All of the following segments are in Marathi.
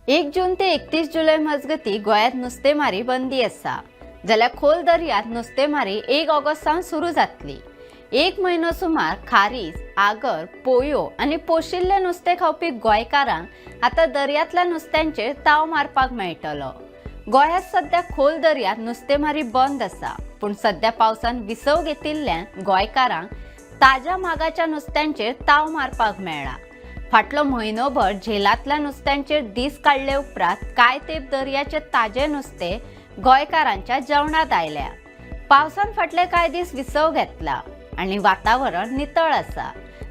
1 जून ते 31 जुलै मजगती गोयात नुस्तेमारी बंदी आसा जाल्यार खोल दर्यांत नुस्तेमारी 1 ऑगस्ट सावन सुरू जातली। 1 म्हयनो सुमार खारीज, आगर, पोयो आणि पोशिल्ले नुस्तें खावपी गोंयकारांक आता दर्यांतल्या नुस्त्यांचेर ताव मारपाक मेळटलो। गोंयांत सध्या खोल दर्यांत नुस्तेमारी बंद आसा, पूण सध्या पावसान विसव घेतिल्ल्यान गोंयकारांक ताज्या मागाच्या नुस्त्यांचेर ताव मारपाक मेळ्ळा। फाटलो म्हयनोभर झेलांतल्या नुस्त्यांचेर दीस काडले उपरांत काय तेंप दर्याचे ताजे नुस्तें गोंयकारांच्या जेवणात आयल्या। पावसान फाटले कांय दीस विसव घेतला आनी वातावरण नितळ आसा।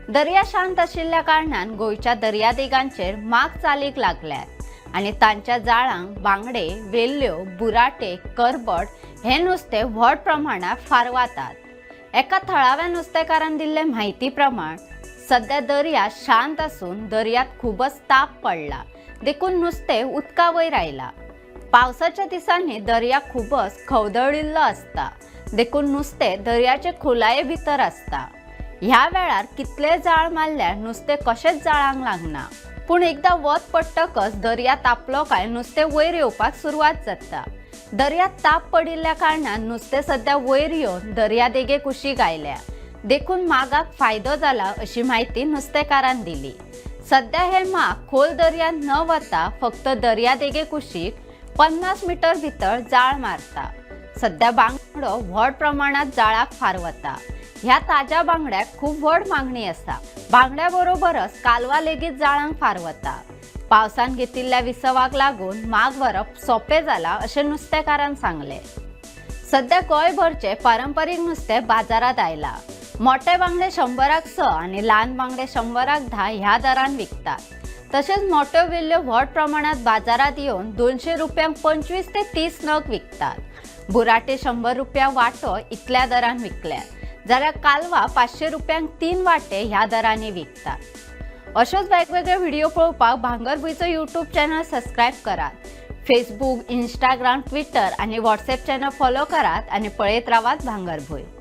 दर्या शांत आशिल्ल्या कारणान गोंयच्या दर्यादेगांचेर माग चालीक लागल्यात आनी तांच्या जाळांक बांगडे, वेल्ल्यो, बुराटे, करबट हे नुस्तें व्हड प्रमाणात फारवातात। एका थळाव्या नुस्तेकारान दिल्ले म्हायती प्रमाण सध्या दर्या शांत असून दर्यात खूपच ताप पडला, देखून नुस्तें उदका वयर आयला। पावसाच्या दिसांनी दर्या खूपच खवदळिल्लो असता, देखून नुस्तें दर्याचे खोलाये भितर असता। ह्या वेळार कितले जाळ मारल्यार नुस्तें कशेंच जाळांक लागना, पूण एकदा वत पडटकच दर्या तापलो काय नुस्तें वयर येवपाक सुरवात जाता। दर्यात ताप पडिल्ल्या कारणान नुस्तें सध्या वयर येवन दर्यादेगे कुशीक आयल्या, देखून मागाक फायदो जाला अशी माहिती नुस्तेकारान दिली। सध्या हे माग खोल दर्यांत न वता फक्त दर्यादेगे कुशीक 50 मीटर भितर जाळ मारता। सध्या बांगडो व्हड प्रमाणात जाळाक फारवता। ह्या ताज्या बांगड्याक खूप व्हड मागणी आसा। बांगड्या बरोबरच कालवा लेगीत जाळांक फारवता। पावसान घेतिल्ल्या विसवाक लागून माग व्हरप सोपे जाला अशें नुस्तेकारान सांगले। सध्या गोंयभरचे पारंपरीक नुस्तें बाजारात आयला। मोठे बांगडे 100क 6 आणि ल्हान बांगडे 100क 10 ह्या दरान विकतात। तसेच मोठ्यो वेल्ल्यो व्हड प्रमाणात बाजारात येवन 200 रुपयांक 25 ते 30 नग विकतात। बुराटे 100 रुपया वाटो इतल्या दरान विकल्यात, जाल्यार कालवा 500 रुपयांक 3 वाटे ह्या दरांनी विकतात। अशोच वेगवेगळे व्हिडिओ पळोवपाक भांगरभूंयचो यूट्यूब चॅनल सबस्क्राईब करात। फेसबुक, इंस्टाग्राम, ट्विटर आणि व्हॉट्सॲप चॅनल फॉलो करात आणि पळयत रावात भांगरभूंय।